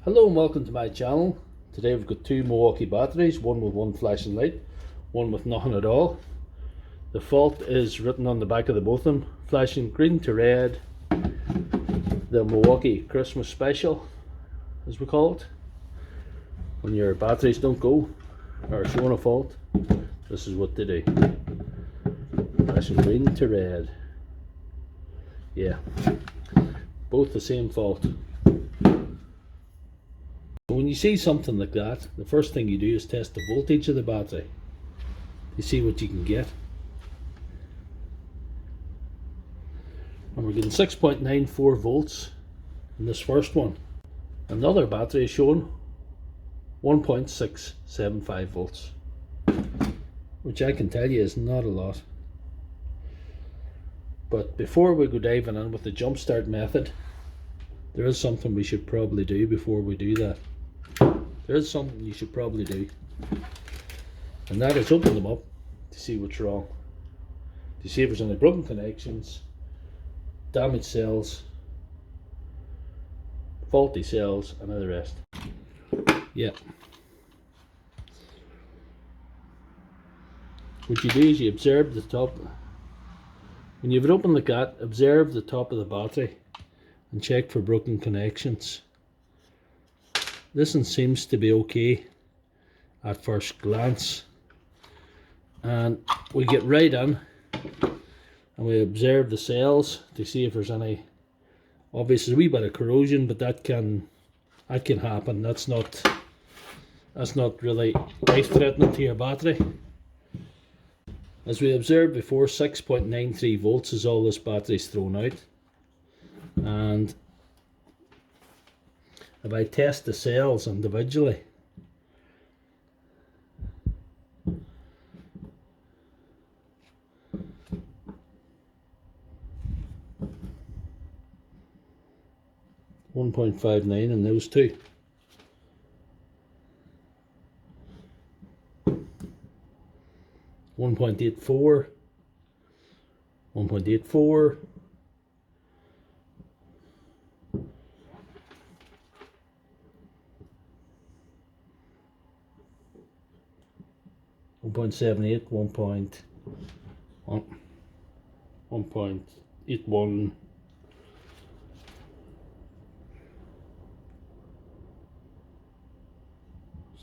Hello and welcome to my channel. Today we've got two Milwaukee batteries, one with one flashing light, one with nothing at all. The fault is written on the back of the both of them, flashing green to red, the Milwaukee Christmas special as we call it. When your batteries don't go or are showing a fault, this is what they do. Flashing green to red. Yeah, both the same fault. When you see something like that, the first thing you do is test the voltage of the battery. You see what you can get. And we're getting 6.94 volts in this first one. Another battery is showing 1.675 volts, which I can tell you is not a lot. But before we go diving in with the jump start method, there is something we should probably do before we do that. There is something you should probably do, and that is open them up to see what's wrong, to see if there's any broken connections, damaged cells, faulty cells, and all the rest. Yeah. What you do is you observe the top. When you have it open like that, observe the top of the battery and check for broken connections. This one seems to be okay at first glance, and we get right in and we observe the cells to see if there's any. Obviously a wee bit of corrosion, but that can happen. That's not really life-threatening to your battery. As we observed before, 6.93 volts is all this battery's thrown out. And if I test the cells individually, .59 in those two. .84, 1.84, 1.78, 1.81,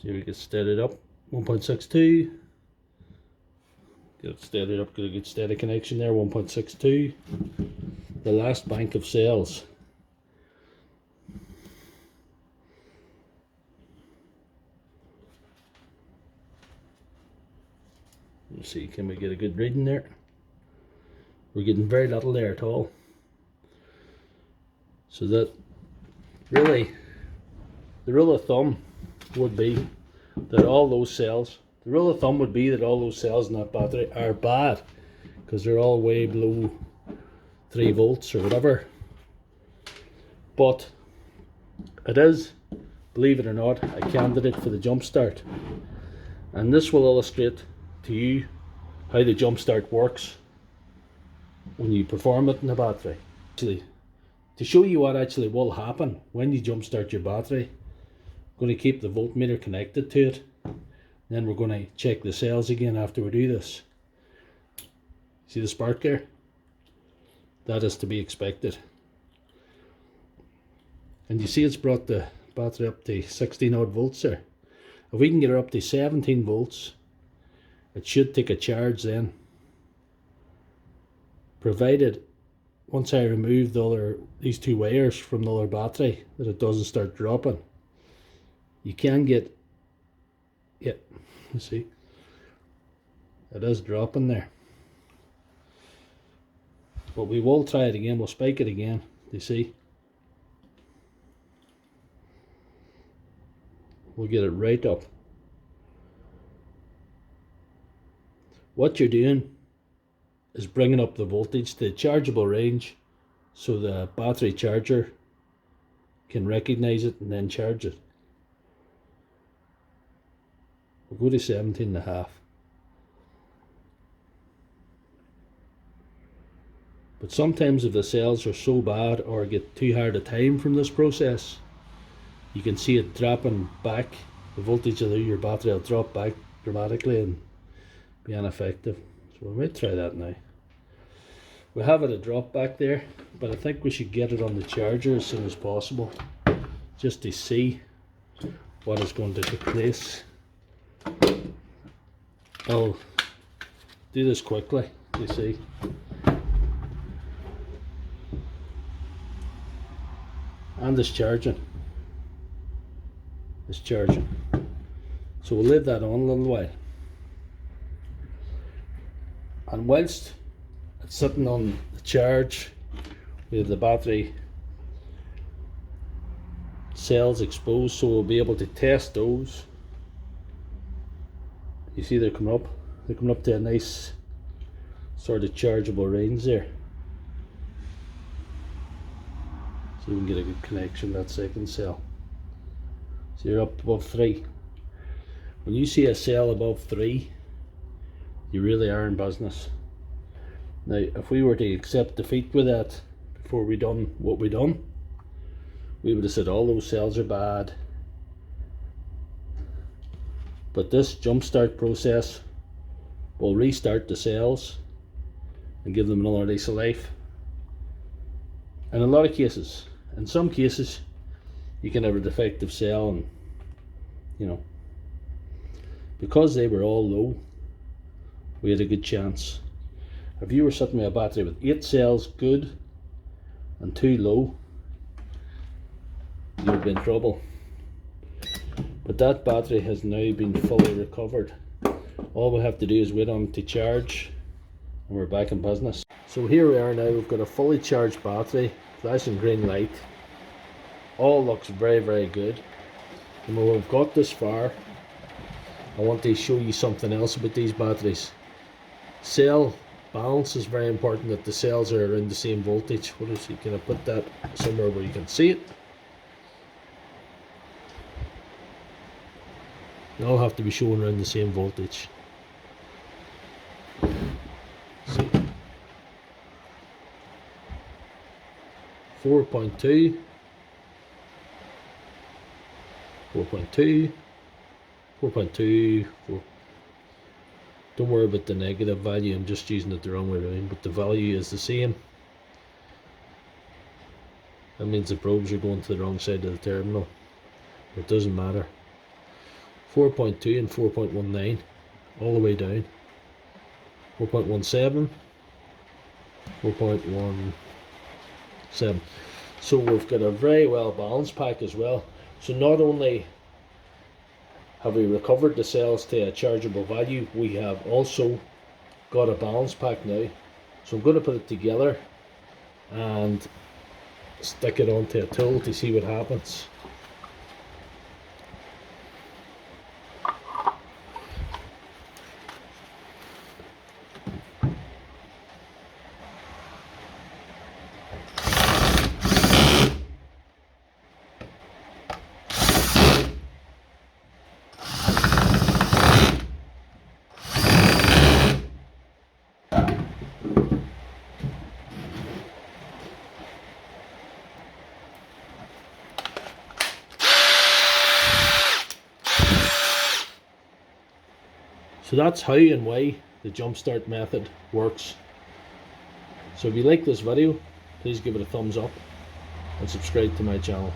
see if we can steady it up, 1.62, get it steadied up, get a good steady connection there, 1.62, the last bank of cells. Let's see, can we get a good reading there? We're getting very little there at all. So that really, the rule of thumb would be that all those cells, in that battery are bad because they're all way below 3 volts or whatever. But it is, believe it or not, a candidate for the jump start. And this will illustrate to you how the jump start works when you perform it in the battery. Actually, to show you what actually will happen when you jump start your battery, I'm going to keep the voltmeter connected to it. Then we're going to check the cells again after we do this. See the spark there? That is to be expected. And you see it's brought the battery up to 16 odd volts there. If we can get her up to 17 volts, it should take a charge then, provided once I remove these two wires from the other battery, that it doesn't start dropping. You can get, yeah, you see, it is dropping there. But we will try it again, we'll spike it again, you see. We'll get it right up. What you're doing is bringing up the voltage to the chargeable range so the battery charger can recognize it and then charge it. We'll go to 17.5. But sometimes if the cells are so bad or get too hard a time from this process, you can see it dropping back. The voltage of your battery will drop back dramatically and be ineffective. So we might try that now. We have it a drop back there, but I think we should get it on the charger as soon as possible, just to see what is going to take place. I'll do this quickly, you see. And it's charging. It's charging. So we'll leave that on a little while. And whilst it's sitting on the charge, we have the battery cells exposed, so we'll be able to test those. You see they're coming up. They're coming up to a nice sort of chargeable range there. So you can get a good connection that second cell. So you're up above 3. When you see a cell above 3, you really are in business. Now, if we were to accept defeat with that before we done what we done, we would have said all those cells are bad. But this jumpstart process will restart the cells and give them another lease of life. In a lot of cases, in some cases, you can have a defective cell, and you know, because they were all low, we had a good chance. If you were sitting with a battery with 8 cells good and 2 low, you'd be in trouble. But that battery has now been fully recovered. All we have to do is wait on it to charge, and we're back in business. So here we are now. We've got a fully charged battery, flashing green light. All looks very, very good. And when we've got this far, I want to show you something else about these batteries. Cell balance is very important, that the cells are around the same voltage. What is it? Can I put that somewhere where you can see it? They all have to be shown around the same voltage. See, 4.2, 4.2, 4.2, 4. Don't worry about the negative value, I'm just using it the wrong way around, but the value is the same. That means the probes are going to the wrong side of the terminal. It doesn't matter. 4.2 and 4.19 all the way down. 4.17, 4.17. So we've got a very well balanced pack as well. So not only have we recovered the cells to a chargeable value, we have also got a balance pack now. So I'm going to put it together and stick it onto a tool to see what happens. So that's how and why the jumpstart method works. So if you like this video, please give it a thumbs up and subscribe to my channel.